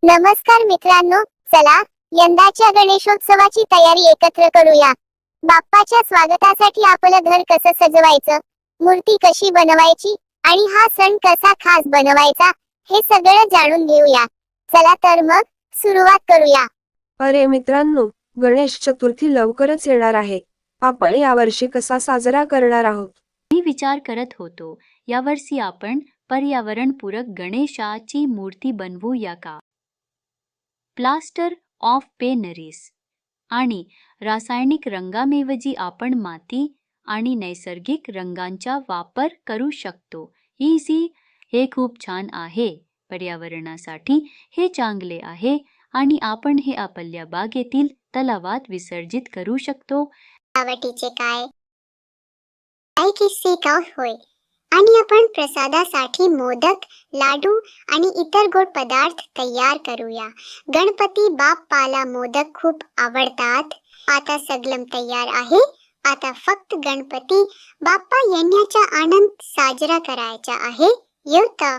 नमस्कार मित्रांनो, चला यंदाच्या गणेशोत्सवाची तयारी एकत्र करूया। बाप्पाच्या स्वागतासाठी आपलं घर कसं सजवायचं, मूर्ती कशी बनवायची आणि हा सण कसा खास बनवायचा हे सगळं जाणून घेऊया। चला तर मग सुरुवात करूया। अरे मित्रांनो, गणेश चतुर्थी लवकरच येणार आहे। आपण यावर्षी कसा साजरा करणार आहोत? मी विचार करत होतो, यावर्षी आपण पर्यावरणपूरक गणेशाची मूर्ती बनवूया का? प्लास्टर ऑफ पेनरीस आणि रासायनिक रंगांऐवजी आपण माती आणि नैसर्गिक रंगांचा वापर करू शकतो। इझी, हे खूप छान आहे। पर्यावरणासाठी हे चांगले आहे आणि आपण हे आपल्या बागेतील तलावात विसर्जित करू शकतो। सजावटीचे काय किस्से का होय आणि आपण प्रसादासाठी मोदक, लाडू आणि इतर गोड पदार्थ तयार करूया। गणपती बाप्पाला मोदक खूप आवडतात। आता सगळं तयार आहे। आता फक्त गणपती बाप्पा येण्याचा आनंद साजरा करायचा आहे। येऊता